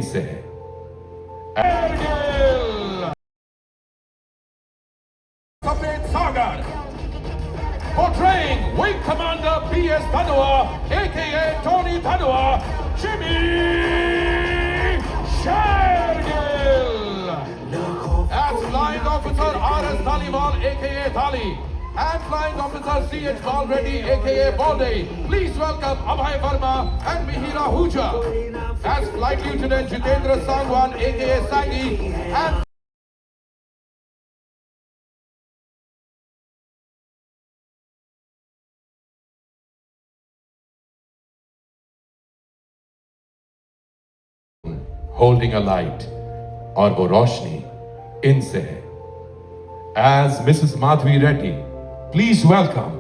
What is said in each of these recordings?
से Ergil Safed Sagar portraying Wing Commander B.S. Dhanua aka Tony Dhanua, Jimmy Shergill. As Flying Officer R.S. Dhaliwal aka Dhali and Flying Officer C.H. Balreddy aka Balde, please welcome Abhay Verma and Mihira Huja. As Flight Lieutenant Jitendra Sangwan aka Sangi and holding a light और वो रोशनी इनसे है. As Mrs. Madhvi Reddy, please welcome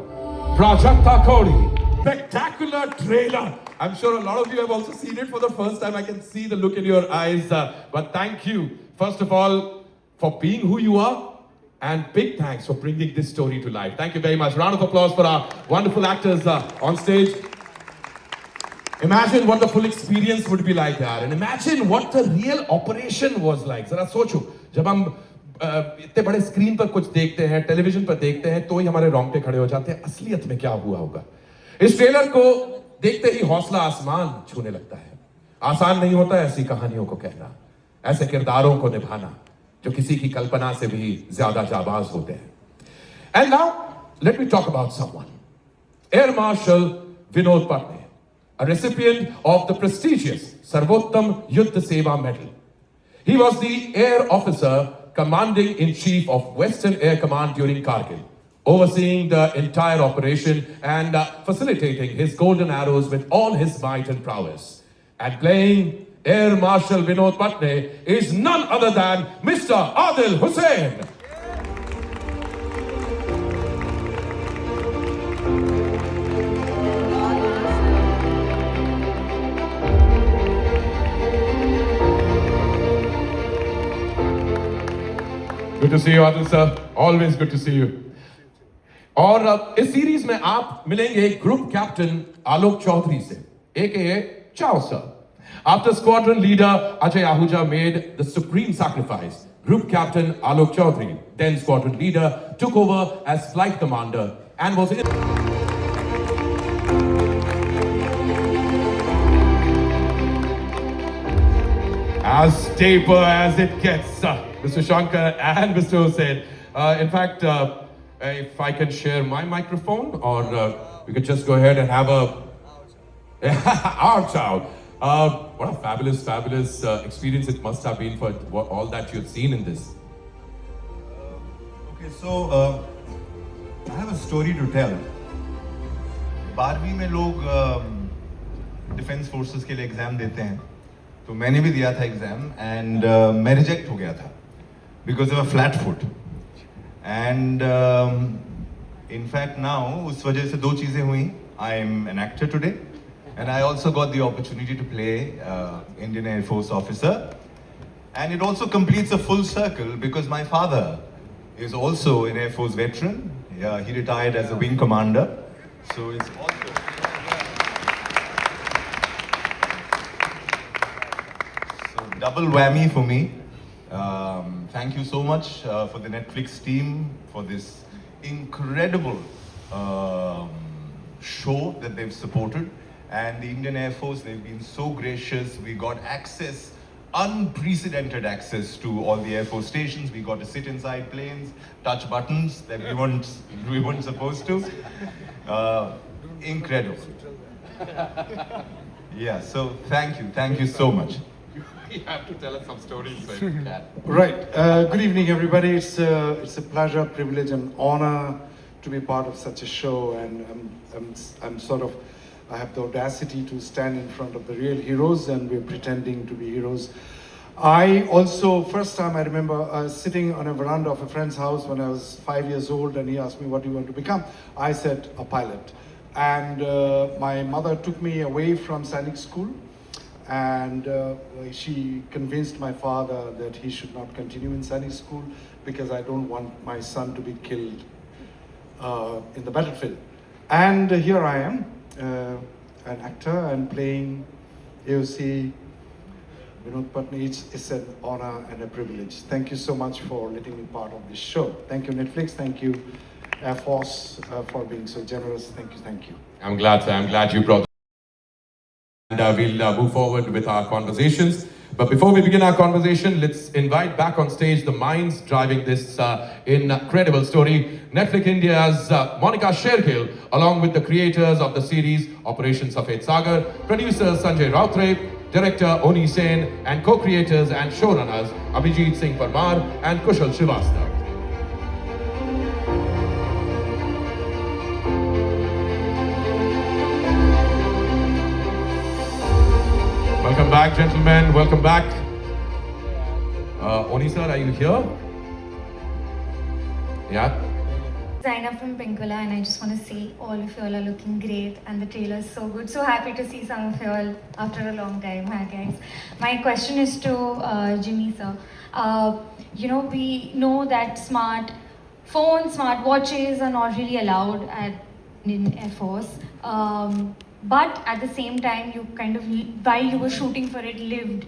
Prajakta Kodi. Spectacular trailer. I'm sure a lot of you have also seen it for the first time. I can see the look in your eyes. But thank you, first of all, for being who you are. And big thanks for bringing this story to life. Thank you very much. Round of applause for our wonderful actors on stage. Imagine what the full experience would be like there. And imagine what the real operation was like. Zara socho, जब हम इतने बड़े screen पर कुछ देखते हैं, television पर देखते हैं, तो ही हमारे रोंगटे खड़े हो जाते हैं. असलियत में क्या हुआ होगा? इस ट्रेलर को देखते ही हौसला आसमान छूने लगता है. आसान नहीं होता ऐसी कहानियों को कहना, ऐसे किरदारों को निभाना जो किसी की कल्पना से भी ज्यादा जाबाज होते हैं. And now let me talk about someone. Air Marshal Vinod Patne, a recipient of the prestigious Sarvottam Yuddha Seva Medal. He was the air officer commanding in chief of Western Air Command during Kargil, overseeing the entire operation and facilitating his golden arrows with all his might and prowess. And playing Air Marshal Vinod Patne is none other than Mr. Adil Hussain. Good to see you, Adil sir. Always good to see you. और इस series में आप मिलेंगे group captain आलोक चौधरी से, aka Chao sir. After squadron leader Ajay Ahuja made the supreme sacrifice, Group Captain Alok Chaudhary, then squadron leader, took over as flight commander and was in as taper as it gets, Mr. Shankar and Mr. Hussain. In fact, if I can share my microphone, or we could just go ahead and have a our child. What a fabulous experience it must have been for all that you've seen in this. Okay, so I have a story to tell. 12वीं में लोग defence forces के लिए exam देते हैं, तो मैंने भी दिया था एग्जाम एंड मैं रिजेक्ट हो गया था because of a flat foot. And in fact now उस वजह से दो चीजें हुई. I am an actor today and I also got the opportunity to play Indian Air Force officer, and it also completes a full circle because my father is also an Air Force veteran. He retired as a wing commander, so it's also double whammy for me. Thank you so much for the Netflix team for this incredible show that they've supported. And the Indian Air Force, they've been so gracious. We got access, unprecedented access to all the Air Force stations. We got to sit inside planes, touch buttons that we weren't supposed to. Incredible. Yeah, so thank you so much. You have to tell us some stories. Right. Good evening, everybody. It's a pleasure, privilege, and honor to be part of such a show, and I'm sort of. I have the audacity to stand in front of the real heroes, and we're pretending to be heroes. I also, first time I remember sitting on a veranda of a friend's house when I was 5 years old, and he asked me, what do you want to become? I said, a pilot. And my mother took me away from Sainik school, and she convinced my father that he should not continue in Sainik school because I don't want my son to be killed in the battlefield. And here I am. An actor and playing AOC Vinod Patni. It's an honor and a privilege. Thank you so much for letting me part of this show. Thank you, Netflix. Thank you, Air Force, for being so generous. Thank you, thank you. I'm glad, sir. I'm glad you brought. And we'll move forward with our conversations. But before we begin our conversation, let's invite back on stage the minds driving this incredible story. Netflix India's Monica Shergill, along with the creators of the series Operation Safed Sagar, producer Sanjay Rautre, director Oni Sen, and co-creators and showrunners Abhijit Singh Parmar and Kushal Srivastava. Welcome back, gentlemen. Welcome back. Oni sir, are you here? Yeah. Zaina from Pinkola, and I just want to say all of you all are looking great and the trailer is so good. So happy to see some of you all after a long time. Hi guys. My question is to Jimmy sir. We know that smartphones, smart watches are not really allowed in Air Force. But at the same time, you kind of, while you were shooting for it, lived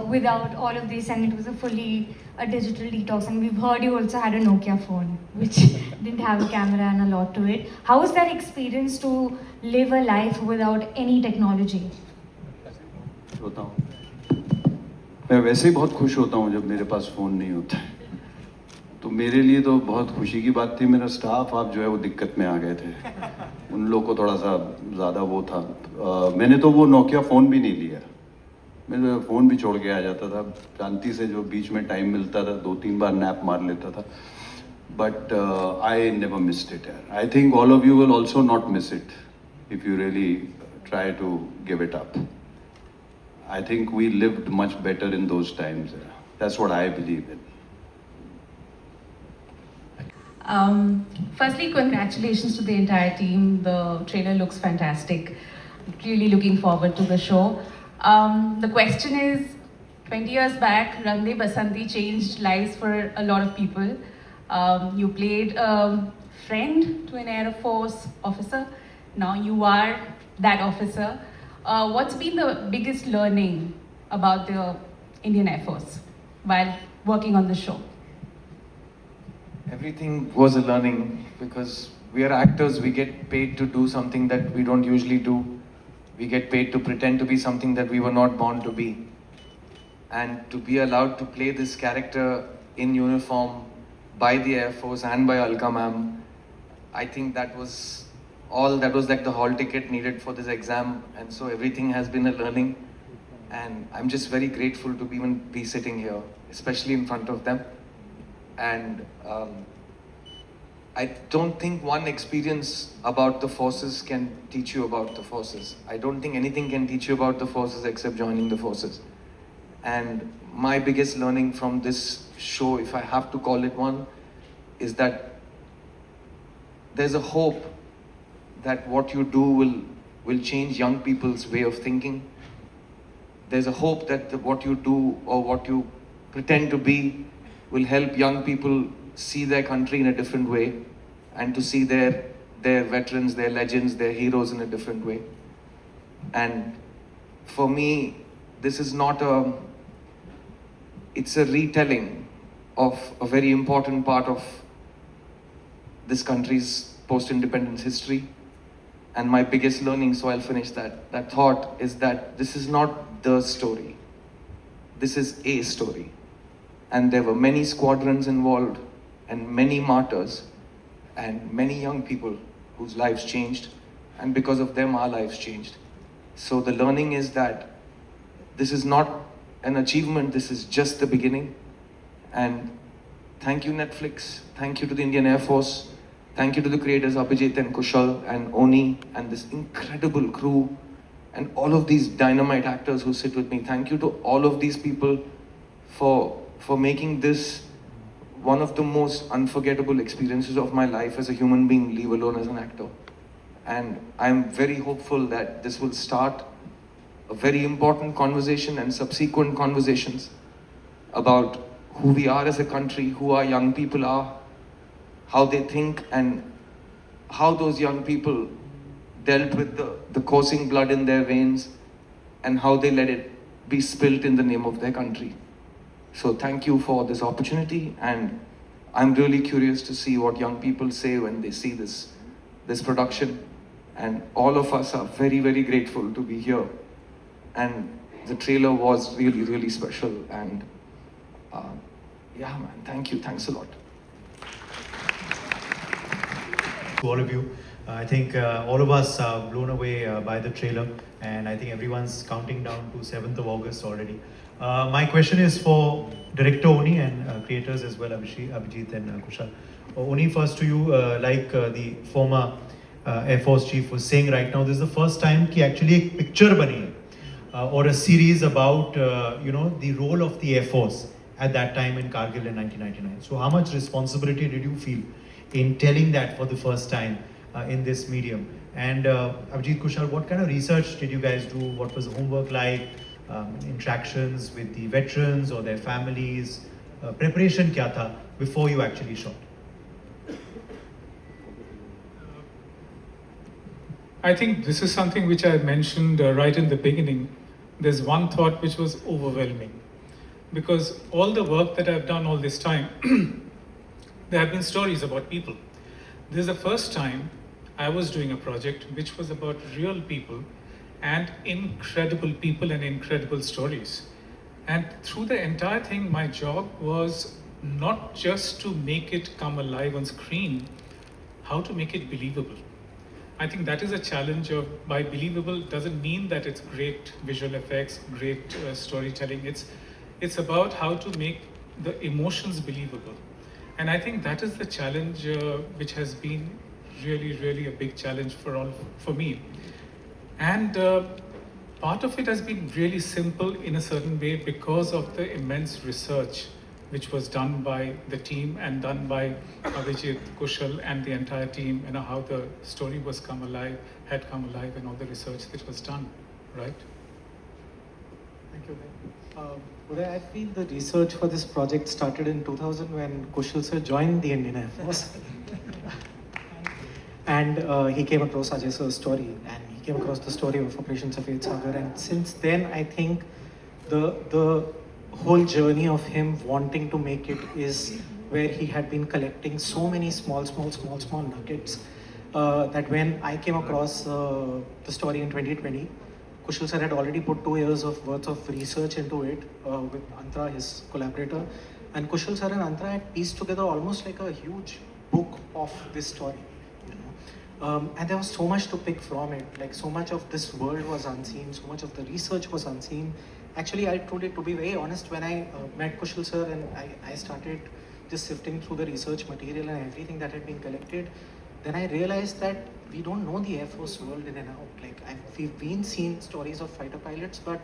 without all of this, and it was a digital detox. And we've heard you also had a Nokia phone, which didn't have a camera and a lot to it. How was that experience to live a life without any technology? होता हूँ मैं वैसे ही बहुत खुश होता हूँ जब मेरे पास फ़ोन नहीं होता है, तो मेरे लिए तो बहुत खुशी की बात थी। मेरा स्टाफ आप जो है वो दिक्कत में आ गए थे, उन लोगों को थोड़ा सा ज़्यादा वो था। मैंने तो वो नोकिया फ़ोन भी नहीं लिया, मैं तो फ़ोन भी छोड़ के आ जाता था। शांति से जो बीच में टाइम मिलता था 2-3 बार नैप मार लेता था, but I never missed it. I think all of you will also not miss it if you really try to give it up. I think we lived much better in those times. That's what I believe in. Firstly, congratulations to the entire team. The trailer looks fantastic. Really looking forward to the show. The question is, 20 years back, Rang De Basanti changed lives for a lot of people. You played a friend to an Air Force officer. Now you are that officer. What's been the biggest learning about the Indian Air Force while working on the show? Everything was a learning, because we are actors. We get paid to do something that we don't usually do. We get paid to pretend to be something that we were not born to be. And to be allowed to play this character in uniform by the Air Force and by Alka ma'am, I think that was like the hall ticket needed for this exam. And so everything has been a learning, and I'm just very grateful to even be sitting here, especially in front of them. And I don't think one experience about the forces can teach you about the forces. I don't think anything can teach you about the forces except joining the forces. And my biggest learning from this show, if I have to call it one, is that there's a hope that what you do will change young people's way of thinking. There's a hope that what you do or what you pretend to be will help young people see their country in a different way, and to see their veterans, their legends, their heroes in a different way. And for me, this is not it's a retelling of a very important part of this country's post-independence history. And my biggest learning, so I'll finish that thought, is that this is not the story. This is a story. And there were many squadrons involved, and many martyrs, and many young people whose lives changed, and because of them our lives changed. So the learning is that this is not an achievement, this is just the beginning. And thank you Netflix, thank you to the Indian Air Force, thank you to the creators Abhijit and Kushal and Oni and this incredible crew and all of these dynamite actors who sit with me. Thank you to all of these people for making this one of the most unforgettable experiences of my life as a human being, leave alone as an actor. And I'm very hopeful that this will start a very important conversation and subsequent conversations about who we are as a country, who our young people are, how they think, and how those young people dealt with the coursing blood in their veins, and how they let it be spilt in the name of their country. So thank you for this opportunity, and I'm really curious to see what young people say when they see this production. And all of us are very, very grateful to be here. And the trailer was really, really special. And yeah, man, thank you. Thanks a lot. To all of you. I think all of us are blown away by the trailer, and I think everyone's counting down to 7th of August already. My question is for Director Oni and creators as well, Abhijit and Kushal. Oni, first to you, like the former Air Force Chief was saying right now, this is the first time कि actually एक picture बनी है or a series about the role of the Air Force at that time in Kargil in 1999. So how much responsibility did you feel in telling that for the first time in this medium? And Abhijit, Kushal, what kind of research did you guys do? What was the homework like? Interactions with the veterans or their families? Preparation kya tha before you actually shot? I think this is something which I mentioned right in the beginning. There's one thought which was overwhelming, because all the work that I've done all this time, there have been stories about people. This is the first time I was doing a project which was about real people and incredible people and incredible stories. And through the entire thing, my job was not just to make it come alive on screen, how to make it believable. I think that is a challenge of, by believable doesn't mean that it's great visual effects, great storytelling. It's about how to make the emotions believable. And I think that is the challenge which has been really, really a big challenge for me. And part of it has been really simple in a certain way because of the immense research which was done by the team and done by Abhijit, Kushal and the entire team, how the story had come alive and all the research that was done, right? Thank you. Uday, I feel the research for this project started in 2000 when Kushal sir joined the Indian Air Force. And he came across Ajay sir's story, and he came across the story of Operation Safed Sagar. And since then, I think the whole journey of him wanting to make it is where he had been collecting so many small nuggets that when I came across the story in 2020, Kushal sir had already put 2 years of worth of research into it with Antara, his collaborator. And Kushal sir and Antara had pieced together almost like a huge book of this story. And there was so much to pick from it. Like, so much of this world was unseen, so much of the research was unseen. Actually, I told it, to be very honest, when I met Kushal sir and I started just sifting through the research material and everything that had been collected, then I realized that we don't know the Air Force world in and out. Like, we've been seeing stories of fighter pilots, but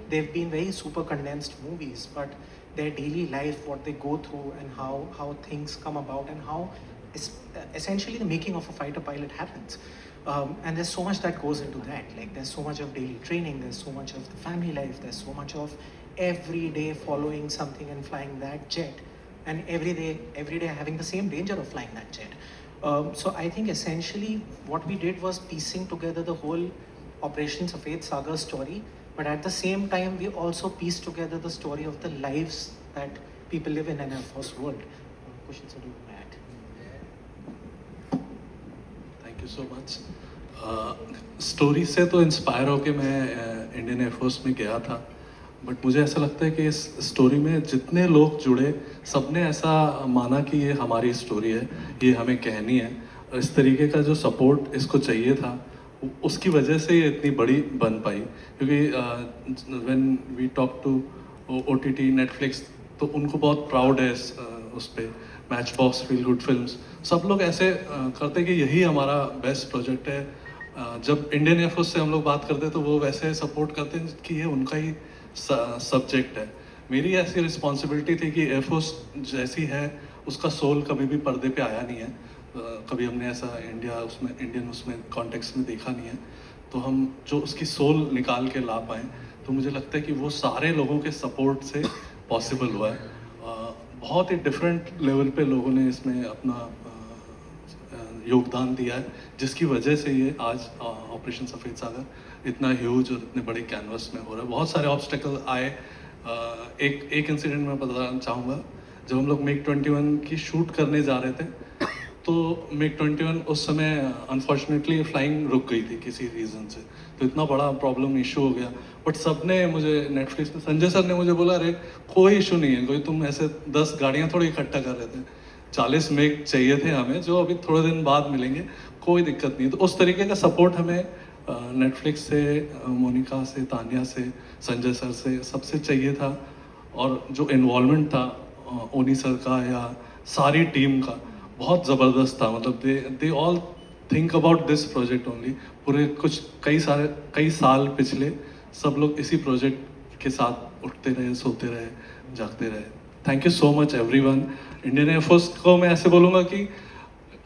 they've been very super condensed movies. But their daily life, what they go through, and how things come about, and how essentially the making of a fighter pilot happens. And there's so much that goes into that. Like, there's so much of daily training, there's so much of the family life, there's so much of every day following something and flying that jet, and every day having the same danger of flying that jet. So I think essentially what we did was piecing together the whole Operation Safed Sagar story, but at the same time we also pieced together the story of the lives that people live in an Air Force world. Questions to do with that? Thank you so much. Story से तो inspire होके मैं Indian air force में गया था, but मुझे ऐसा लगता है कि इस स्टोरी में जितने लोग जुड़े, सबने ऐसा माना कि ये हमारी स्टोरी है, ये हमें कहनी है. और इस तरीके का जो सपोर्ट इसको चाहिए था, उसकी वजह से ये इतनी बड़ी बन पाई. क्योंकि when we talk to OTT Netflix, तो उनको बहुत प्राउड है उस पर. Matchbox, Feel Good Films, सब लोग ऐसे करते कि यही हमारा बेस्ट प्रोजेक्ट है. जब इंडियन एयरफोर्स से हम लोग बात करते तो वो वैसे सपोर्ट करते हैं कि ये उनका ही सब्जेक्ट है. मेरी ऐसी रिस्पॉन्सिबिलिटी थी कि एयरफोर्स जैसी है उसका सोल कभी भी पर्दे पे आया नहीं है. कभी हमने ऐसा इंडियन उसमें कॉन्टेक्स्ट में देखा नहीं है. तो हम जो उसकी सोल निकाल के ला पाएँ, तो मुझे लगता है कि वो सारे लोगों के सपोर्ट से पॉसिबल हुआ है. बहुत ही डिफरेंट लेवल पे लोगों ने इसमें अपना योगदान दिया है, जिसकी वजह से ये आज ऑपरेशन सफेद सागर इतना ह्यूज और इतने बड़े कैनवस में हो रहा है। बहुत सारे ऑब्स्टेकल आए। एक इंसिडेंट मैं बताना चाहूँगा। जब हम लोग मेक 21 की शूट करने जा रहे थे तो मेक 21 उस समय अनफॉर्चुनेटली फ्लाइंग रुक गई थी किसी रीज़न से, तो इतना बड़ा प्रॉब्लम इशू हो गया। बट सबने मुझे नेटफ्लिक्स में संजय सर ने मुझे बोला, अरे कोई इशू नहीं है, कोई तुम ऐसे 10 गाड़ियाँ थोड़ी इकट्ठा कर रहे थे, 40 मेक चाहिए थे हमें जो अभी थोड़े दिन बाद मिलेंगे, कोई दिक्कत नहीं। तो उस तरीके का सपोर्ट हमें नेटफ्लिक्स से, मोनिका से, तानिया से, संजय सर से, सबसे चाहिए था। और जो इन्वॉल्वमेंट था ओनी सर का या सारी टीम का बहुत ज़बरदस्त था। मतलब they all think about this project only. पूरे कई साल पिछले सब लोग इसी प्रोजेक्ट के साथ उठते रहे, सोते रहे, जागते रहे। Thank you so much everyone. Indian air force को मैं ऐसे बोलूँगा कि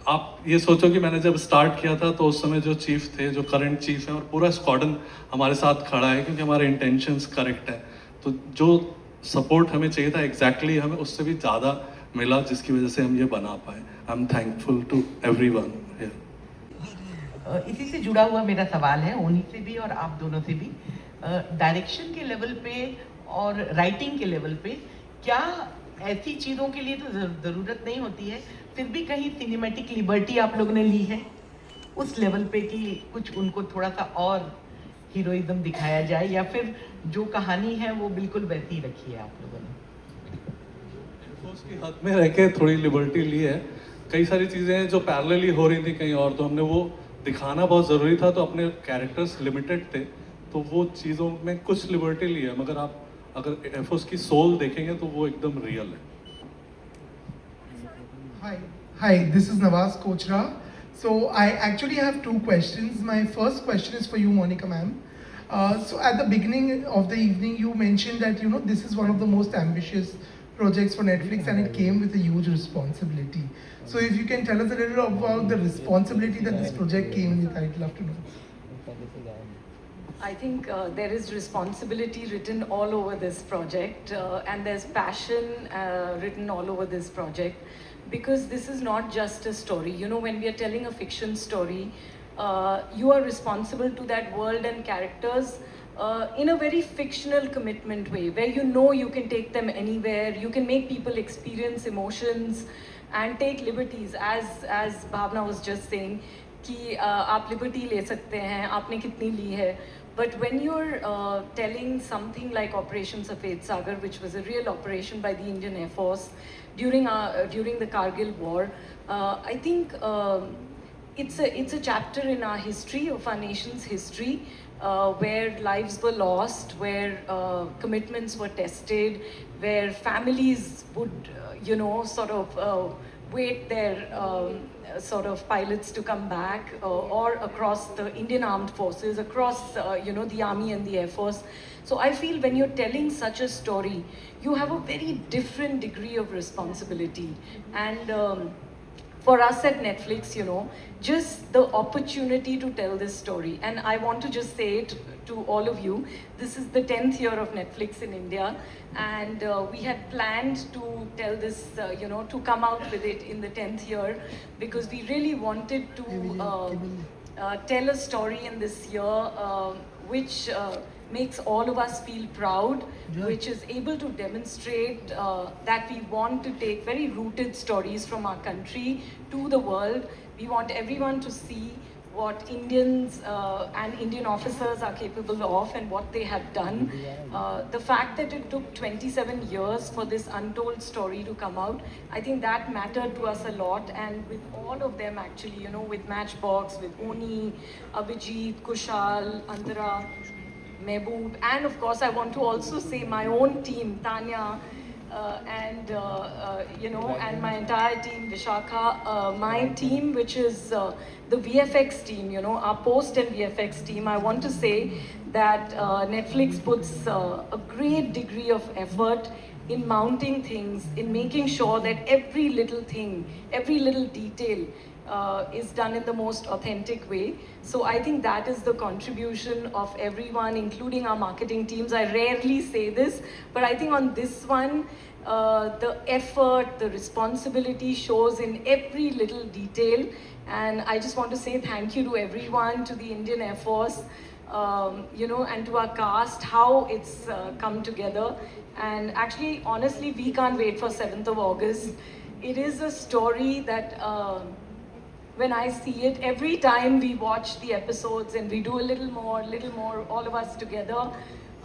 आप ये सोचो कि मैंने जब स्टार्ट किया था तो उस समय जो चीफ थे, जो करंट चीफ हैं, और पूरा स्क्वाडन हमारे साथ खड़ा है क्योंकि हमारे इंटेंशंस करेक्ट है। तो जो सपोर्ट हमें चाहिए था एग्जैक्टली हमें उससे भी ज़्यादा मिला, जिसकी वजह से हम ये बना पाए। I am thankful to everyone here. इसी से जुड़ा हुआ मेरा सवाल है, ओनी से भी और आप दोनों से भी। डायरेक्शन के लेवल पे और राइटिंग के लेवल पे क्या ऐसी चीज़ों के लिए तो ज़रूरत नहीं होती है, फिर भी कहीं सिनेमैटिक लिबर्टी आप लोगों ने ली है उस लेवल पे कि कुछ उनको थोड़ा सा और हीरोइज्म दिखाया जाए, या फिर जो कहानी है वो बिल्कुल वैसी ही रखी है आप लोगों ने? उसकी हद में रह के थोड़ी लिबर्टी ली है। कई सारी चीज़ें जो पैरेलली हो रही थी कहीं और, तो हमने वो दिखाना बहुत ज़रूरी था, तो अपने कैरेक्टर्स लिमिटेड थे तो वो चीज़ों में कुछ लिबर्टी ली है। मगर आप अगर एयरफोर्स की सोल देखेंगे तो वो एकदम रियल है। Hi, this is Nawaz Kochra. So I actually have two questions. My first question is for you, Monica ma'am. So at the beginning of the evening, you mentioned that this is one of the most ambitious projects for Netflix, and it came with a huge responsibility. So if you can tell us a little about the responsibility that this project came with, I'd love to know. I think there is responsibility written all over this project, and there's passion written all over this project, because this is not just a story. When we are telling a fiction story, you are responsible to that world and characters in a very fictional commitment way, where you can take them anywhere, you can make people experience emotions and take liberties, as Bhavna was just saying, कि आप liberty ले सकते हैं, आपने कितनी ली है. But when you're telling something like Operation Safed Sagar, which was a real operation by the Indian Air Force during the Kargil War, I think it's a chapter in our history, of our nation's history, where lives were lost, where commitments were tested, where families would, sort of wait their sort of pilots to come back, or across the Indian Armed Forces, across the Army and the Air Force. So I feel when you're telling such a story, you have a very different degree of responsibility. And for us at Netflix, just the opportunity to tell this story. And I want to just say it to all of you, this is the 10th year of Netflix in India, and we had planned to tell this, to come out with it in the 10th year, because we really wanted to tell a story in this year which makes all of us feel proud, which is able to demonstrate that we want to take very rooted stories from our country to the world. We want everyone to see what Indians and Indian officers are capable of and what they have done. The fact that it took 27 years for this untold story to come out, I think that mattered to us a lot. And with all of them actually, with Matchbox, with Oni, Abhijit, Kushal, Antara, Mehboob, and of course I want to also say my own team, Tanya, and and my entire team, Vishakha, my team, which is the VFX team, our post and VFX team. I want to say that Netflix puts a great degree of effort in mounting things, in making sure that every little thing, every little detail is done in the most authentic way. So I think that is the contribution of everyone, including our marketing teams. I rarely say this, but I think on this one, the effort, the responsibility shows in every little detail. And I just want to say thank you to everyone, to the Indian Air Force, you know, and to our cast, how it's come together. And actually, honestly, we can't wait for 7th of August. It is a story that when I see it, every time we watch the episodes and we do a little more, all of us together,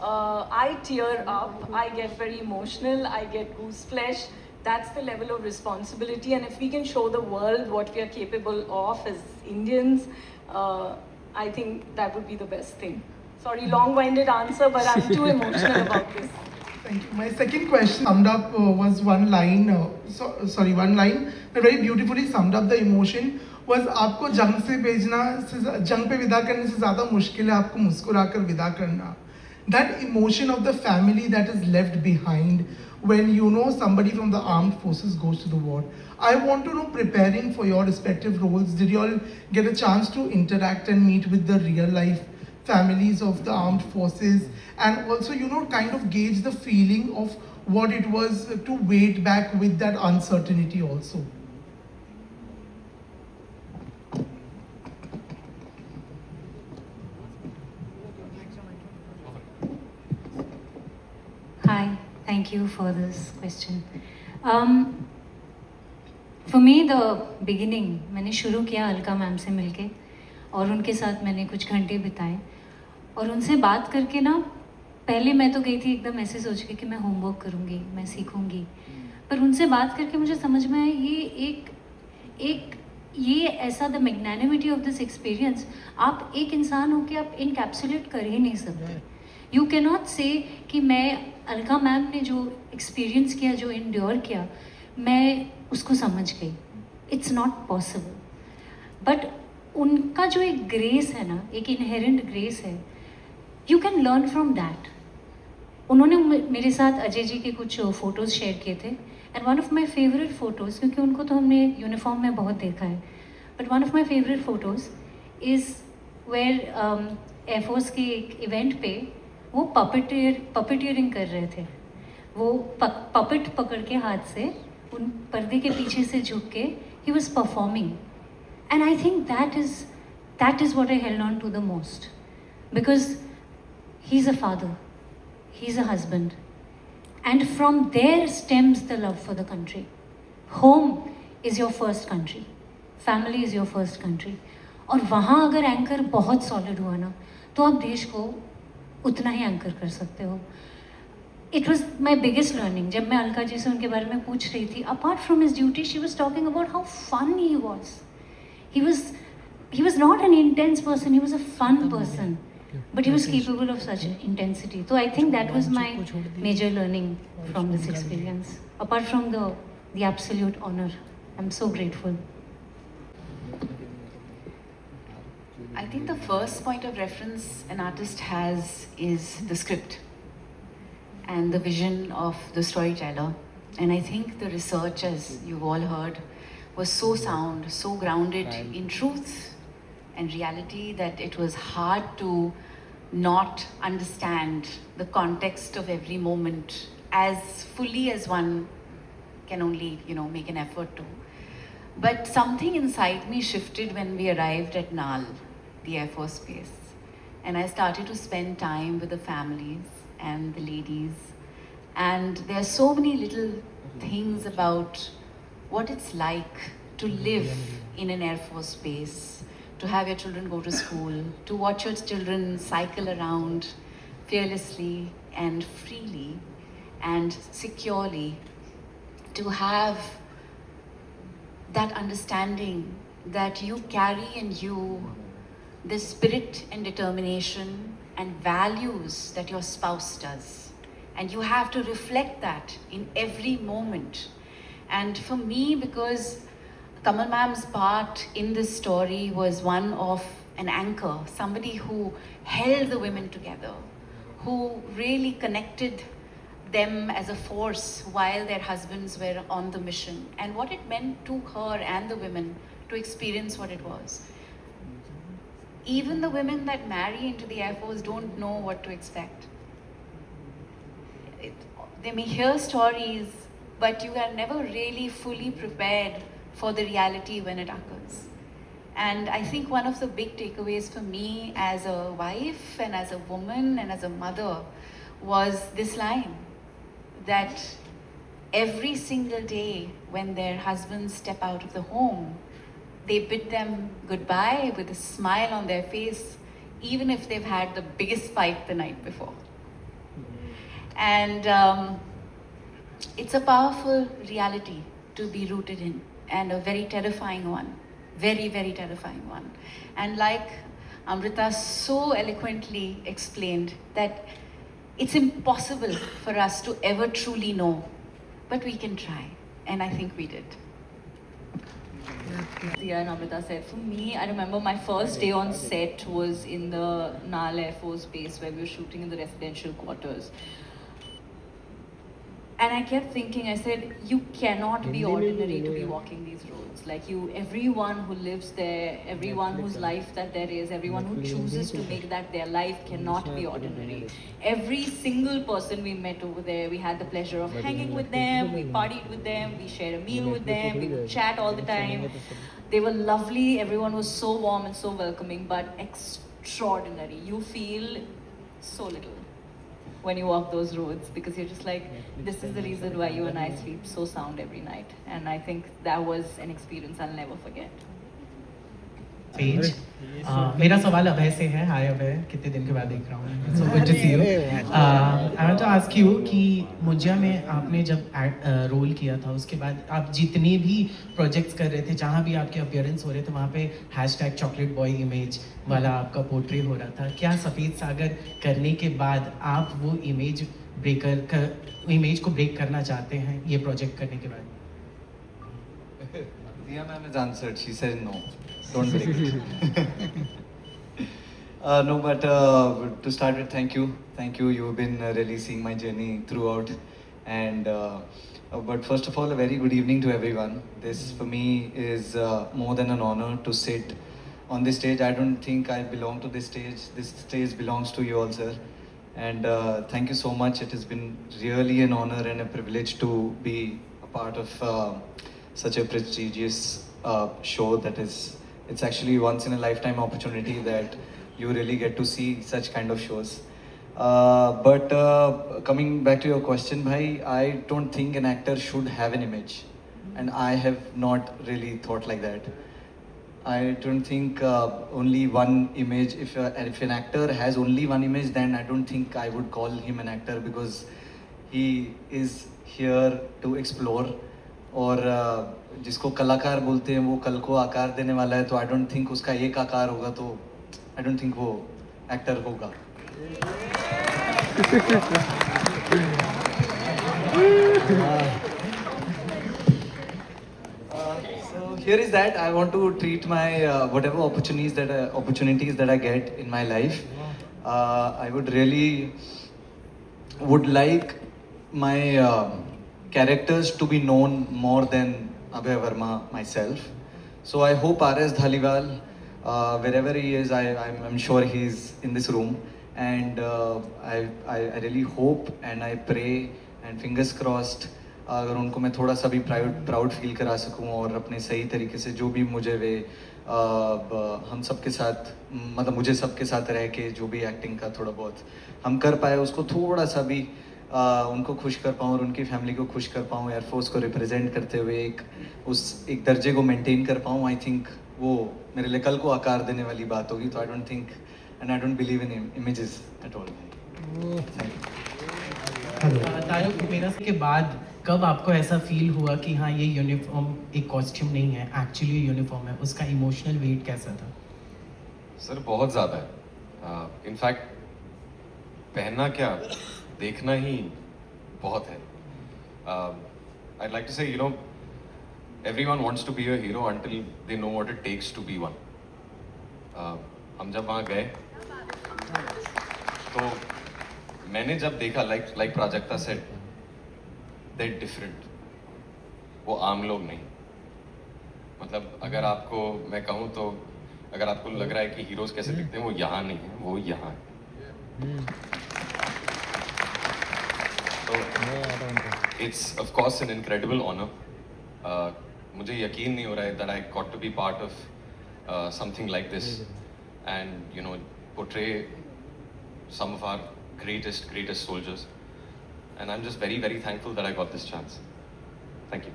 I tear up, I get very emotional, I get goose flesh. That's the level of responsibility, and if we can show the world what we are capable of as Indians, I think that would be the best thing. Sorry, long-winded answer, but I'm too emotional about this. Thank you. My second question summed up was one line, one line that very beautifully summed up the emotion. Was आपको जंग से भेजना, जंग पे विदा करने से ज़्यादा मुश्किल है आपको मुस्कुराकर विदा करना. That emotion of the family that is left behind when you know somebody from the armed forces goes to the war. I want to know, preparing for your respective roles, did you all get a chance to interact and meet with the real life families of the armed forces, and also, you know, kind of gauge the feeling of what it was to wait back with that uncertainty also? Hi, thank you for this question. For me, the beginning, मैंने शुरू किया Alka ma'am से मिलके और उनके साथ मैंने कुछ घंटे बिताए और उनसे बात करके ना, पहले मैं तो गई थी एकदम ऐसे सोच के कि मैं होमवर्क करूँगी, मैं सीखूँगी, पर उनसे बात करके मुझे समझ में आया ये ऐसा the magnanimity of this experience, आप एक इंसान हो के आप इनकैप्सुलेट कर ही नहीं सकते. यू कैन नॉट से कि मैं अलका मैम ने जो एक्सपीरियंस किया, जो इंड्योर किया, मैं उसको समझ गई. It's not possible. बट उनका जो एक ग्रेस है ना, एक इनहेरेंट ग्रेस है, you can learn from that. उन्होंने मेरे साथ अजय जी के कुछ फ़ोटोज़ शेयर किए थे, and one of my favourite photos, क्योंकि उनको तो हमने यूनिफॉर्म में बहुत देखा है, but one of my favourite photos is where air force के एक इवेंट पे वो पपेटियरिंग कर रहे थे. वो पपेट पकड़ के हाथ से उन पर्दे के पीछे से झुक के ही was performing. And I think that is what I held on to the most, because he is a father, he is a husband, and from there stems the love for the country. Home is your first country, family is your first country. और वहाँ अगर anchor बहुत solid हुआ ना, तो आप देश को उतना ही एंकर कर सकते हो. It was my biggest learning. जब मैं अलका जी से उनके बारे में पूछ रही थी, apart from his duty, she was talking about how fun he was. He was not an intense person, he was a fun person. But he was capable of such intensity. So I think that was my major learning from this experience. Apart from the absolute honor, I'm so grateful. I think the first point of reference an artist has is the script and the vision of the storyteller. And I think the research, as you've all heard, was so sound, so grounded in truth and reality that it was hard to not understand the context of every moment as fully as one can only, make an effort to. But something inside me shifted when we arrived at Nal, the Air Force Base. And I started to spend time with the families and the ladies. And there are so many little things about what it's like to live in an Air Force base, to have your children go to school, to watch your children cycle around fearlessly and freely and securely, to have that understanding that you carry in you the spirit and determination and values that your spouse does. And you have to reflect that in every moment. And for me, because Kamal ma'am's part in this story was one of an anchor, somebody who held the women together, who really connected them as a force while their husbands were on the mission, and what it meant to her and the women to experience what it was. Even the women that marry into the Air Force don't know what to expect. They may hear stories, but you are never really fully prepared for the reality when it occurs. And I think one of the big takeaways for me as a wife and as a woman and as a mother was this line, that every single day when their husbands step out of the home, they bid them goodbye with a smile on their face, even if they've had the biggest fight the night before. And it's a powerful reality to be rooted in, and a very terrifying one. Very, very terrifying one. And like Amrita so eloquently explained, that it's impossible for us to ever truly know, but we can try. And I think we did. Dia and Amrita said, for me, I remember my first day on set was in the Nal Air Force Base where we were shooting in the residential quarters. And I kept thinking, I said, you cannot be ordinary to be walking these roads. Like everyone who lives there, everyone whose life that there is, everyone who chooses to make that their life cannot be ordinary. Every single person we met over there, we had the pleasure of hanging with them, we partied with them, we shared a meal with them, we would chat all the time. They were lovely, everyone was so warm and so welcoming, but extraordinary. You feel so little when you walk those roads, because you're just like, this is the reason why you and I sleep so sound every night. And I think that was an experience I'll never forget. Page मेरा सवाल अभय से है. हाय अभय, कितने दिन के बाद देख रहा हूँ. So good to see you. I want to ask you कि मुझिया में आपने जब रोल किया था, उसके बाद आप जितने भी प्रोजेक्ट्स कर रहे थे, जहाँ भी आपके अपीयरेंस हो रहे थे, वहाँ पे चॉकलेट बॉय इमेज वाला आपका पोर्ट्रे हो रहा था. क्या सफ़ेद सागर करने के बाद आप वो इमेज को ब्रेक करना चाहते हैं ये प्रोजेक्ट करने के बाद? Dia ma'am has answered. She said no. Don't break it. No, but to start with, thank you. Thank you. You've been really seeing my journey throughout. And but first of all, a very good evening to everyone. This for me is more than an honor to sit on this stage. I don't think I belong to this stage. This stage belongs to you all, sir. And thank you so much. It has been really an honor and a privilege to be a part of such a prestigious show that is, it's actually once in a lifetime opportunity that you really get to see such kind of shows. But coming back to your question, bhai, I don't think an actor should have an image, and I have not really thought like that. I don't think only one image, if an actor has only one image, then I don't think I would call him an actor, because he is here to explore. और जिसको कलाकार बोलते हैं वो कल को आकार देने वाला है, तो आई डोंट थिंक उसका एक आकार होगा, तो आई डोंट थिंक वो एक्टर होगा. So here is that I want to treat my whatever opportunities that I get in my life. I would really like my characters to be known more than Abhay Verma myself. So I hope R.S. Dhaliwal, wherever he is, I'm sure he's in this room, and I really hope and I pray and fingers crossed अगर उनको मैं थोड़ा सा भी proud feel करा सकूं और अपने सही तरीके से जो भी मुझे वे हम सबके साथ, मतलब मुझे सबके साथ रह के जो भी एक्टिंग का थोड़ा बहुत हम कर पाए, उसको थोड़ा सा भी उनको खुश कर पाऊँ और उनकी फैमिली को खुश कर पाऊँ, एयरफोर्स को रिप्रेजेंट करते हुए एक दर्जे को मेंटेन कर पाऊँ, आई थिंक वो मेरे लिए कल को आकार देने वाली बात होगी. तो I don't think and I don't believe in images at all. मेरा के बाद कब आपको ऐसा फील हुआ कि हाँ ये यूनिफॉर्म एक कॉस्ट्यूम नहीं है, एक्चुअली यूनिफॉर्म है? उसका इमोशनल वेट कैसा था? सर बहुत ज़्यादा है. इनफैक्ट पहनना क्या, देखना ही बहुत है. I'd like to say, you know, everyone wants to be a hero until they know what it takes to be one. हम जब वहाँ गए तो मैंने जब देखा, like Prajakta said, they're different. वो आम लोग नहीं. मतलब अगर आपको मैं कहूँ तो अगर आपको लग रहा है कि हीरोज कैसे दिखते हैं, वो यहाँ नहीं है, वो यहाँ है. So it's of course an incredible honor. मुझे यकीन नहीं हो रहा है that I got to be part of something like this, and you know, portray some of our greatest soldiers. And I'm just very, very thankful that I got this chance. Thank you.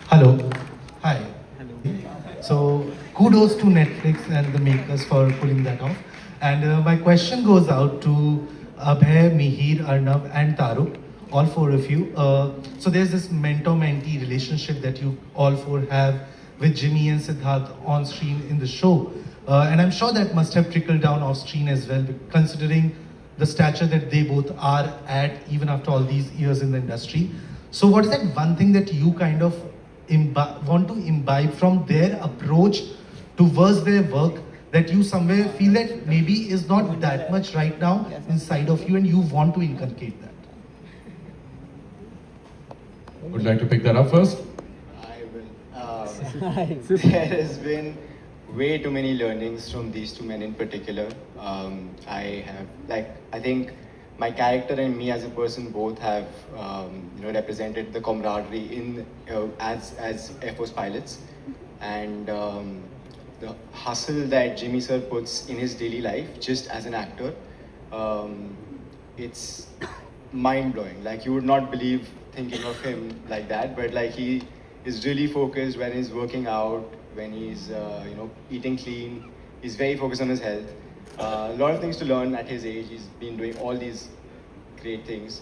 Hello. Hi. So kudos to Netflix and the makers for pulling that off. And my question goes out to Abhay, Mihir, Arnav and Taruk, all four of you. So there's this mentor-mentee relationship that you all four have with Jimmy and Siddharth on screen in the show. And I'm sure that must have trickled down off screen as well, considering the stature that they both are at even after all these years in the industry. So what is that one thing that you kind of want to imbibe from their approach towards their work that you somewhere feel that maybe is not that much right now inside of you and you want to inculcate that? Would you like to pick that up first? I will. There has been way too many learnings from these two men in particular. I think my character and me as a person both have, represented the camaraderie in as Air Force pilots, and the hustle that Jimmy sir puts in his daily life just as an actor. It's mind blowing. Like, you would not believe thinking of him like that, but like he is really focused when he's working out, when he's eating clean. He's very focused on his health. A lot of things to learn at his age. He's been doing all these great things,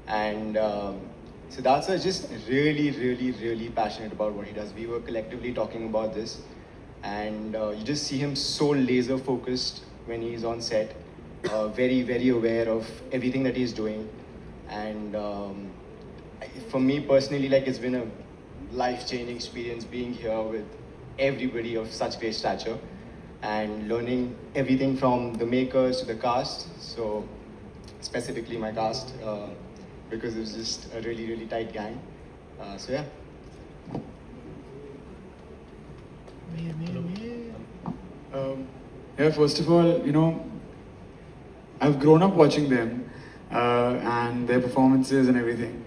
and Siddharth sir is just really passionate about what he does. We were collectively talking about this, and you just see him so laser focused when he's on set, very aware of everything that he's doing. And for me personally, like, it's been a life-changing experience being here with everybody of such great stature and learning everything from the makers to the cast. So specifically my cast, because it was just a really tight gang. So yeah. Yeah, first of all, I've grown up watching them and their performances and everything.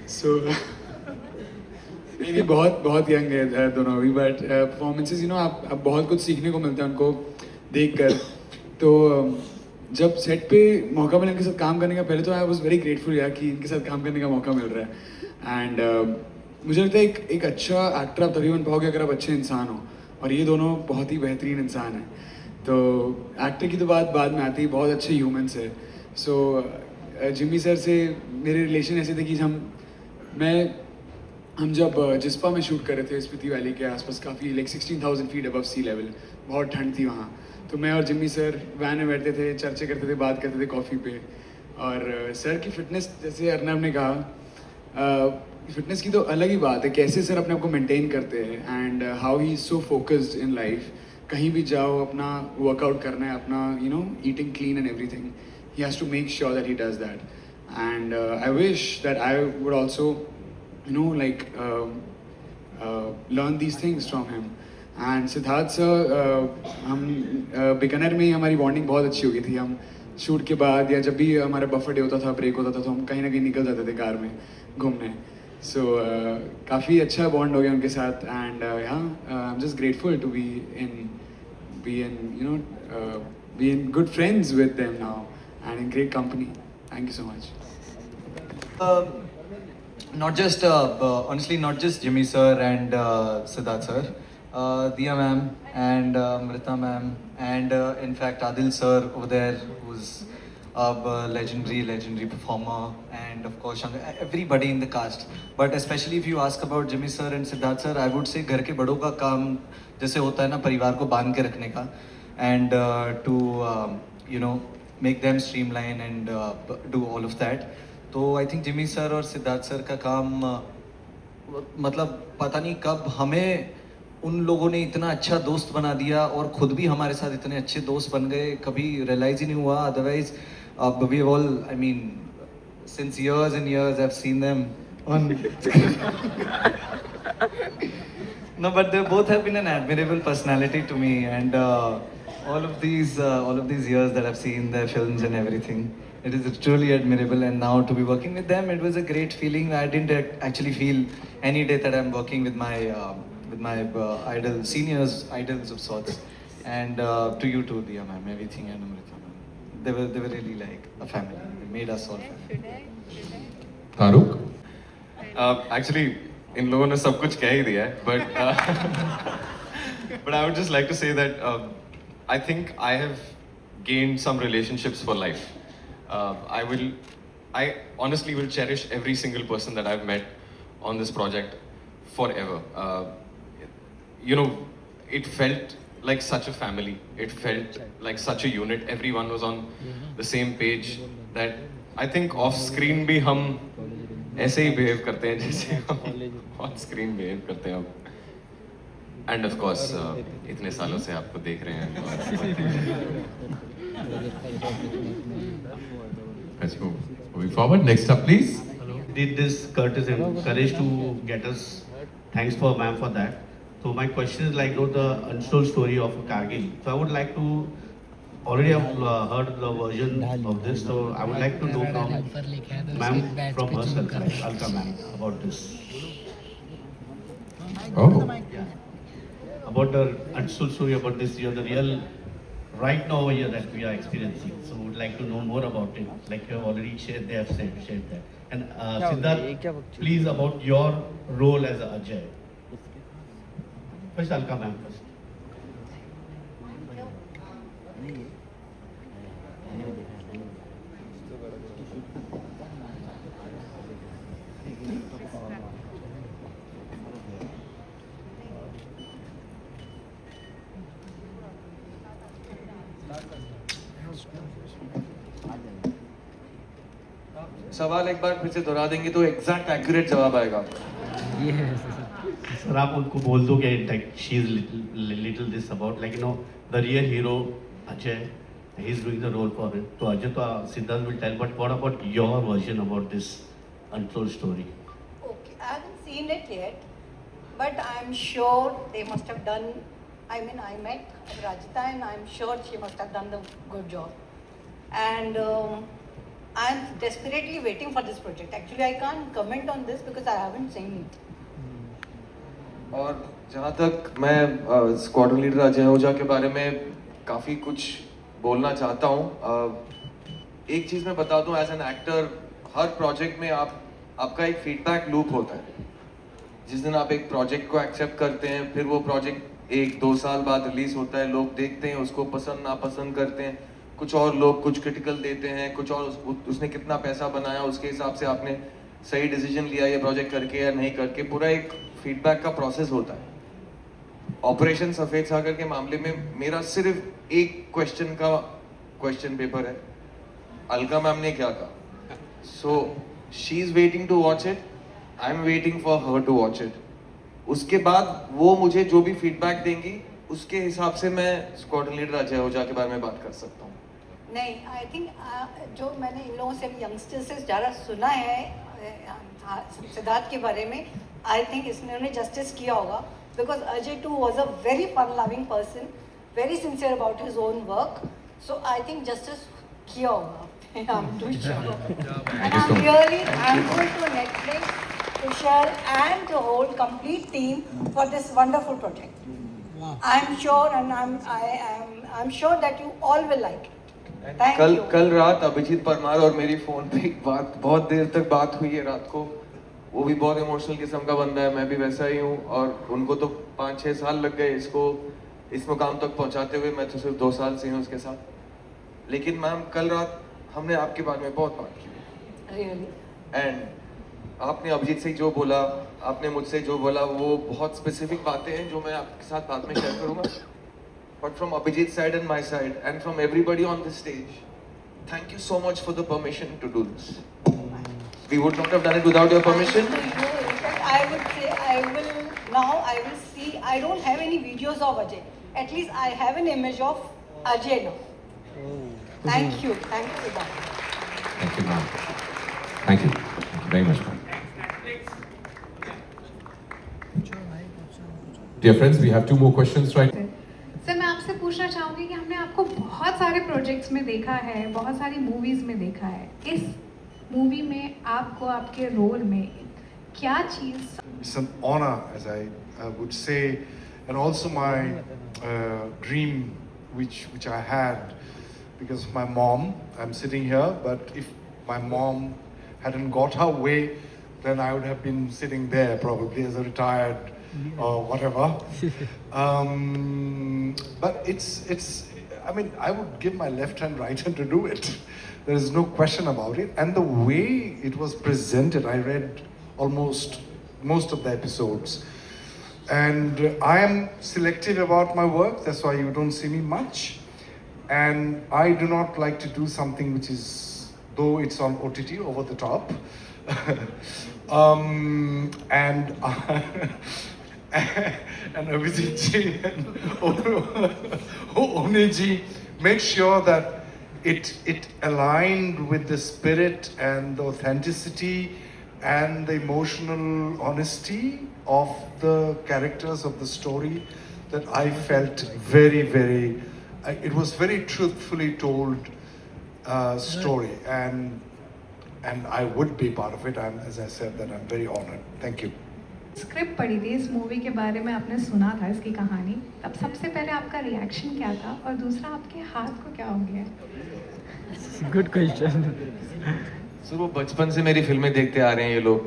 So नहीं बहुत young है दोनों अभी, but performances आप बहुत कुछ सीखने को मिलता है उनको देखकर. तो जब सेट पे मौका मिला इनके साथ काम करने का, पहले तो आई वाज वेरी ग्रेटफुल यार कि इनके साथ काम करने का मौका मिल रहा है. एंड मुझे लगता है एक अच्छा एक्टर आप तभी बन पाओगे अगर आप अच्छे इंसान हो, और ये दोनों बहुत ही बेहतरीन इंसान हैं. तो एक्टर की तो बात बाद में आती है, बहुत अच्छे ह्यूमंस है. सो जिम्मी सर से मेरे रिलेशन ऐसे थे कि हम जब जिस्पा में शूट कर रहे थे स्पीति वैली के आसपास, काफ़ी like 16,000 feet above sea level, बहुत ठंड थी वहाँ. तो मैं और जिम्मी सर वैन में बैठते थे, चर्चे करते थे, बात करते थे कॉफ़ी पे. और सर की फिटनेस, जैसे अर्नब ने कहा, फिटनेस की तो अलग ही बात है, कैसे सर अपने आप को मेंटेन करते हैं and how he is so focused in life. कहीं भी जाओ अपना वर्कआउट करना है, अपना eating clean and everything, he has to make sure that he does that. And I wish that I would also learn these things from him. And Siddharth sir, हम बिकानेर में ही हमारी बॉन्डिंग बहुत अच्छी हो गई थी. हम शूट के बाद या जब भी हमारा बफर डे होता था, ब्रेक होता था, तो हम कहीं ना कहीं निकल जाते थे कार में घूमने. सो काफ़ी अच्छा बॉन्ड हो गया उनके साथ. And I am just grateful to be in good friends with them now and in great company. Thank you so much. Honestly, not just Jimmy sir and Siddharth sir, Diya ma'am and Amrita ma'am and in fact Adil sir over there, who's a legendary performer, and of course everybody in the cast. But especially if you ask about Jimmy sir and Siddharth sir, I would say घर के बड़ों का काम जैसे होता है ना, परिवार को बांध के रखने का, and to make them streamline and do all of that. तो आई थिंक जिमी सर और सिद्धार्थ सर का काम, मतलब पता नहीं कब हमें उन लोगों ने इतना अच्छा दोस्त बना दिया और खुद भी हमारे साथ इतने अच्छे दोस्त बन गए, कभी रियलाइज ही नहीं हुआ. Otherwise we all, I mean, since years and years I've seen them on no, but they both have been an admirable personality to me, and all of these years that I've seen their films and everything. It is truly admirable, and now to be working with them, it was a great feeling. I didn't actually feel any day that I'm working with my idols of sorts. And to you too, Diya ma'am, everything, and Amrita ma'am. They were really like a family. They made us all family. Farooq? Actually, इन लोगों ने सब कुछ कह ही दिया है, but I would just like to say that I think I have gained some relationships for life. I honestly will cherish every single person that I've met on this project forever. You know, it felt like such a family. It felt like such a unit. Everyone was on the same page. That I think off screen भी हम ऐसे ही behave करते हैं जैसे हम on screen behave करते हैं. And of course, इतने सालों से आपको देख रहे हैं. Let's go. Moving forward. Next up, please. Did this courtesy and courage to get us. Thanks for ma'am for that. So my question is like, you know, the untold story of Kargil. So I would like to already have heard the version of this. So I would like to know from ma'am, from herself, like Alka ma'am, about this. Oh. Yeah. About the untold story about this year, the real right now year that we are experiencing. So would like to know more about it. Like you have already shared, they have shared that. And Siddharth, please about your role as Ajay. First, Alka ma'am first. सवाल एक बार फिर से दोहरा देंगे तो exact accurate जवाब आएगा. Sir आप उनको बोल दो कि like she is little this about like you know the real hero Ajay, he is doing the role for it. So Ajay to Siddharth will tell, but what about your version about this untold story? Okay, I haven't seen it yet, but I'm sure they must have done. I mean, I met Rajita and I'm sure she must have done the good job. And I'm desperately waiting for this project. Actually, I can't comment on this because I haven't seen it. और जहाँ तक मैं squadron leader Ajay ओझा के बारे में काफ़ी कुछ बोलना चाहता हूँ. एक चीज़ मैं बता दूँ, एज एन एक्टर हर प्रोजेक्ट में आपका एक फीडबैक लूप होता है. जिस दिन आप एक प्रोजेक्ट को एक्सेप्ट करते हैं, फिर वो प्रोजेक्ट 1-2 साल बाद रिलीज होता है, लोग देखते हैं, उसको पसंद नापसंद करते हैं. कुछ और लोग कुछ क्रिटिकल देते हैं, कुछ और उसने कितना पैसा बनाया उसके हिसाब से आपने सही डिसीजन लिया ये प्रोजेक्ट करके या नहीं करके. पूरा एक फीडबैक का प्रोसेस होता है. ऑपरेशन सफेद सागर के मामले में मेरा सिर्फ एक क्वेश्चन का क्वेश्चन पेपर है, अलका मैम ने क्या कहा. So she is waiting to watch it, I am waiting for her to watch it. उसके बाद वो मुझे जो भी फीडबैक देंगी उसके हिसाब से मैं स्क्वाड्रन लीडर अजय ओझा के बारे में बात कर सकता हूँ. नहीं, आई थिंक जो मैंने इन लोगों से यंगस्टर से ज़्यादा सुना है सिद्धार्थ के बारे में, आई थिंक इसने जस्टिस किया होगा. Because Ajay too was a very fun loving person, very sincere about his own work. So I think justice किया होगा. I'm too sure. And I'm going to Netflix, Tushar and the whole complete team for this wonderful project. I'm sure, and I'm sure that you all will like it. Thank you. कल रात अभिजीत परमार और मेरी phone पे एक बात बहुत देर तक बात हुई है रात को. वो भी बहुत इमोशनल किस्म का बंदा है, मैं भी वैसा ही हूँ. और उनको तो 5-6 साल लग गए इस मुकाम तक पहुँचाते हुए. मैं तो सिर्फ 2 साल से हूँ उसके साथ. लेकिन मैम कल रात हमने आपके बारे में बहुत बात की. एंड आपने अभिजीत से जो बोला, आपने मुझसे जो बोला, वो बहुत स्पेसिफिक बातें हैं जो मैं आपके साथ बाद में शेयर करूँगा. But from Abhijeet side and my side and from everybody on this stage, thank you so much for the permission to do this. We would not have done it without your permission. I would say I will see. I don't have any videos of Ajay. At least I have an image of Ajay now. Thank you. Thank you, Siddharth. Thank you, ma'am. Thank you. Thank you very much, ma'am. Dear friends, we have 2 more questions right now. Sir मैं आपसे पूछना चाहूँगी कि हमने projects में देखा है, बहुत सारी मूवीज़ में देखा है, इस मूवी में आपको आपके रोल में क्या चीज़? It's an honor, as I would say, and also my dream, which I had, because of my mom. I'm sitting here, but if my mom hadn't got her way, then I would have been sitting there probably as a retired or whatever. But it's. I mean, I would give my left hand, right hand to do it. There is no question about it. And the way it was presented, I read almost most of the episodes. And I am selective about my work, that's why you don't see me much. And I do not like to do something which is, though it's on OTT, over the top. And Abhijit ji and Oni ji made sure that it aligned with the spirit and the authenticity and the emotional honesty of the characters of the story, that I felt very, it was very truthfully told story, and I would be part of it. As I said, that I'm very honored. Thank you. Script पढ़ी थी इस movie के बारे में, आपने सुना था इसकी कहानी, तब सबसे पहले आपका रिएक्शन क्या था और दूसरा आपके हाथ को क्या हो गया? Good question. सर वो बचपन से मेरी फिल्में देखते आ रहे हैं ये लोग,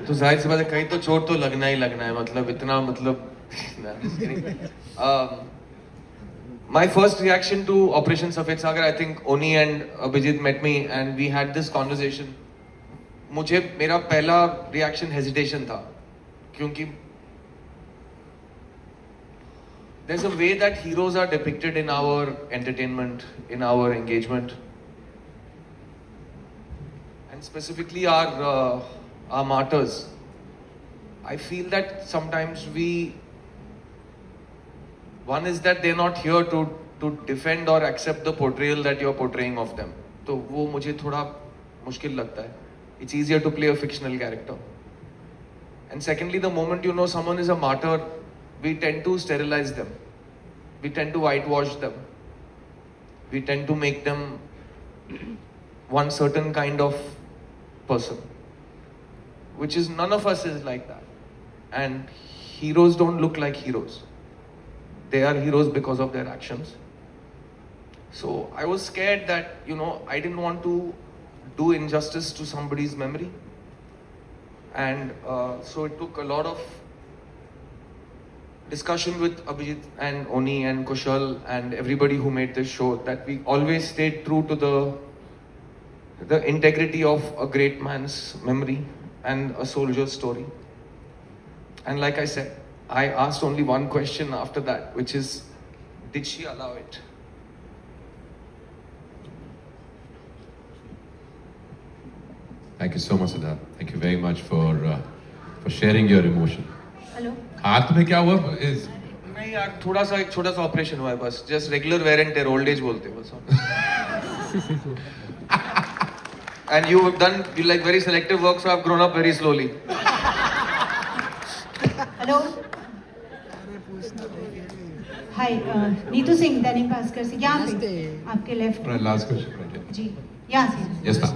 तो जाहिर सी बात है कहीं तो चोट तो लगना ही लगना है, मतलब इतना मतलब My first reaction to Operation Safed Sagar, I think Oni and Abhijit met me and we had this conversation. मुझे मेरा पहला रिएक्शन हेजिटेशन था, क्योंकि there's a way that heroes are depicted in our entertainment, in our engagement, and specifically our martyrs. I feel that sometimes one is that they're not here to defend or accept the portrayal that you're portraying of them. तो वो मुझे थोड़ा मुश्किल लगता है. It's easier to play a fictional character. And secondly, the moment you know someone is a martyr, we tend to sterilize them. We tend to whitewash them. We tend to make them one certain kind of person, which is, none of us is like that. And heroes don't look like heroes. They are heroes because of their actions. So I was scared that, I didn't want to do injustice to somebody's memory. And so it took a lot of discussion with Abhijit and Oni and Kushal and everybody who made this show, that we always stayed true to the integrity of a great man's memory and a soldier's story. And like I said, I asked only one question after that, which is, did she allow it? Thank you so much, Siddharth. Thank you very much for sharing your emotion. Hello, हाथ में क्या हुआ? नहीं यार, एक छोटा सा operation हुआ है बस, just regular wear and tear, old age बोलते हैं बस. And you like very selective work, so I've grown up very slowly. Hello, hi, Neetu Singh, Dainik Bhaskar से, यहाँ पे आपके लेफ्ट. लास्ट क्वेश्चन जी, यहाँ से. Yes ma'am.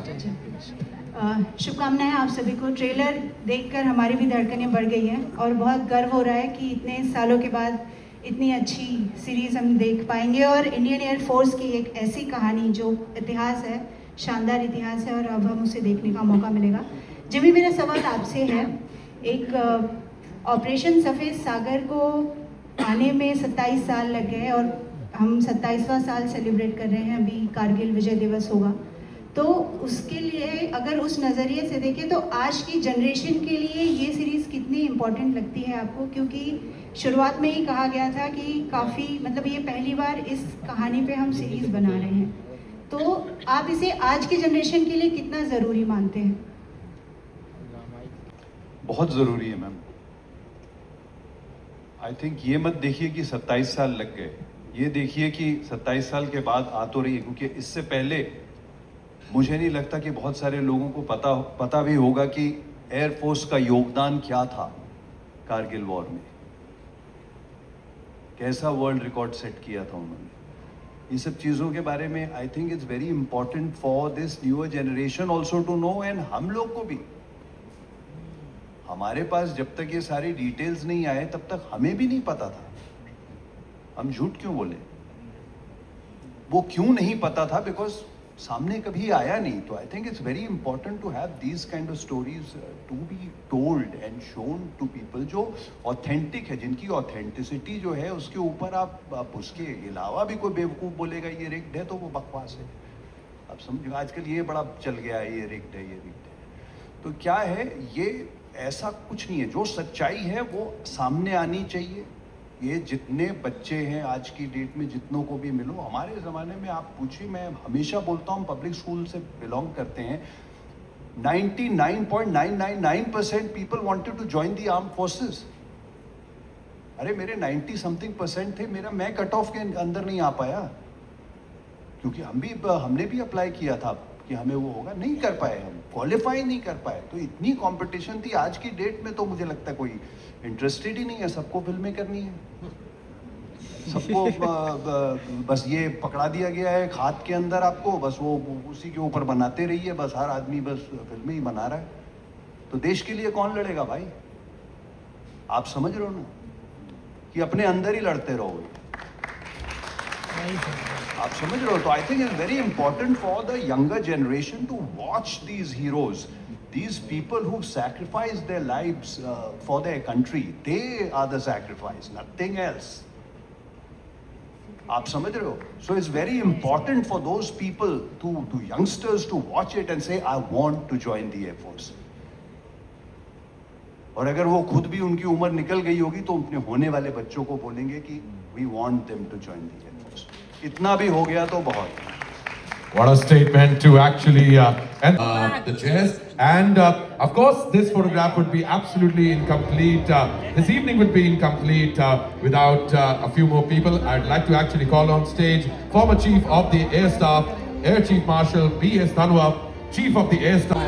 शुभकामनाएं आप सभी को. ट्रेलर देखकर हमारी भी धड़कनें बढ़ गई हैं और बहुत गर्व हो रहा है कि इतने सालों के बाद इतनी अच्छी सीरीज़ हम देख पाएंगे, और इंडियन एयर फोर्स की एक ऐसी कहानी जो इतिहास है, शानदार इतिहास है, और अब हम उसे देखने का मौका मिलेगा. जिमी, मेरा सवाल आपसे है. एक ऑपरेशन सफ़ेद सागर को आने में 27 साल लग गए और हम 27वां साल सेलिब्रेट कर रहे हैं. अभी कारगिल विजय दिवस होगा, तो उसके लिए अगर उस नज़रिए से देखें तो आज की जनरेशन के लिए ये सीरीज़ कितनी इम्पोर्टेंट लगती है आपको? क्योंकि शुरुआत में ही कहा गया था कि काफ़ी, मतलब ये पहली बार इस कहानी पे हम सीरीज़ बना रहे हैं, तो आप इसे आज की जनरेशन के लिए कितना ज़रूरी मानते हैं? बहुत ज़रूरी है मैम. आई थिंक ये मत देखिए कि 27 साल लग गए, ये देखिए कि 27 साल के बाद आ तो रही है, क्योंकि इससे पहले मुझे नहीं लगता कि बहुत सारे लोगों को पता भी होगा कि एयरफोर्स का योगदान क्या था कारगिल वॉर में, कैसा वर्ल्ड रिकॉर्ड सेट किया था उन्होंने. ये सब चीज़ों के बारे में I think it's very important for this newer generation also to know, and हम लोग को भी। हमारे पास जब तक ये सारी डिटेल्स नहीं आए तब तक हमें भी नहीं पता था। हम झूठ क्यों बोले? वो क्यों नहीं पता था? बिकॉज सामने कभी आया नहीं। तो I think it's very important to have these kind of stories to be told and shown to people, जो ऑथेंटिक है, जिनकी ऑथेंटिसिटी जो है उसके ऊपर आप उसके अलावा भी कोई बेवकूफ़ बोलेगा ये रिग्ड है तो वो बकवास है। आप समझो आजकल ये बड़ा चल गया है, ये रिग्ड है, ये रिग्ड है। तो क्या है, ये ऐसा कुछ नहीं है। जो सच्चाई है वो सामने आनी चाहिए। ये जितने बच्चे हैं आज की डेट में, जितनों को भी मिलो, हमारे ज़माने में आप पूछिए, मैं हमेशा बोलता हूँ, पब्लिक स्कूल से बिलोंग करते हैं, 99.999% people wanted to join the arm forces. अरे मेरे 90 समथिंग % थे, मैं कट ऑफ के अंदर नहीं आ पाया, क्योंकि हमने भी अप्लाई किया था कि हमें वो होगा, नहीं कर पाए, हम क्वालिफाई नहीं कर पाए। तो इतनी कंपटीशन थी। आज की डेट में तो मुझे लगता है कोई इंटरेस्टेड ही नहीं है, सबको फिल्में करनी है, सबको बस ये पकड़ा दिया गया है हाथ के अंदर आपको, बस वो उसी के ऊपर बनाते रहिए, बस हर आदमी बस फिल्में ही बना रहा है। तो देश के लिए कौन लड़ेगा भाई? आप समझ रहे हो ना कि अपने अंदर ही लड़ते रहोगे। आप समझ रहे हो? तो I think it's very important for the younger generation to watch these heroes, these people who sacrificed their lives for their country. They are the sacrifice, nothing else. आप समझ रहे हो? So it's very important for those people, to youngsters, to watch it and say, I want to join the Air Force. और अगर वो खुद भी उनकी उम्र निकल गई होगी तो अपने होने वाले बच्चों को बोलेंगे कि we want them to join the Air Force. इतना भी हो गया तो बहुत। What a statement to actually end the chairs. And of course, this photograph would be absolutely incomplete. This evening would be incomplete without a few more people. I'd like to actually call on stage former Chief of the Air Staff, Air Chief Marshal B.S. Dhanwa, Chief of the Air Staff.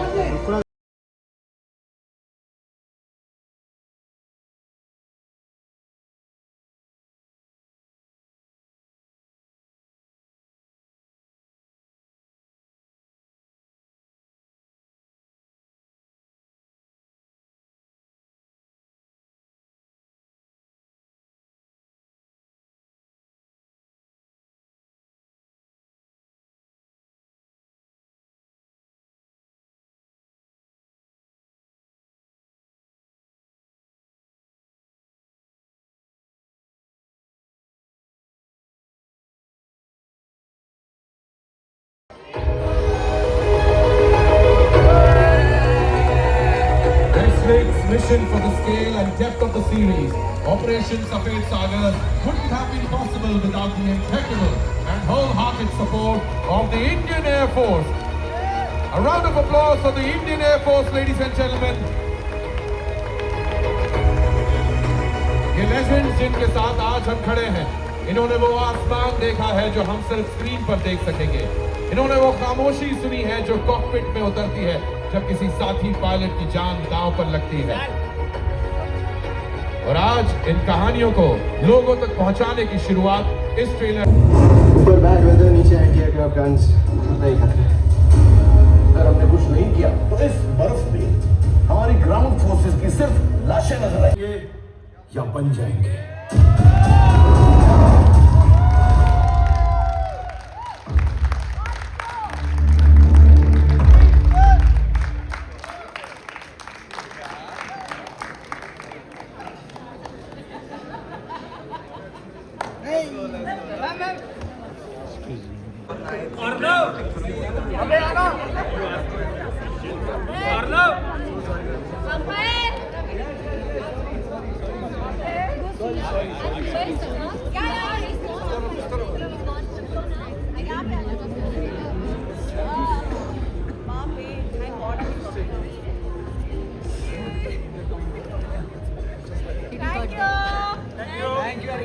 Mission for the scale and depth of the series, Operation Safed Sagar, couldn't have been possible without the impeccable and wholehearted support of the Indian Air Force. A round of applause for the Indian Air Force, ladies and gentlemen. ये legends जिनके साथ आज हम खड़े हैं, इन्होंने वो आसमान देखा है जो हम सिर्फ स्क्रीन पर देख सकेंगे। इन्होंने वो खामोशी सुनी है जो कॉकपिट में उतरती है जब किसी साथी पायलट की जान दांव पर लगती है। और आज इन कहानियों को लोगों तक पहुंचाने की शुरुआत इस ट्रेलर। ऊपर बैड वेदर, नीचे एंटी-एयरक्राफ्ट गन्स, नहीं खतरे। अगर हमने कुछ नहीं किया तो इस बर्फ में हमारी ग्राउंड फोर्सेस की सिर्फ लाशें नजर आएंगे या बन जाएंगे। Arnav!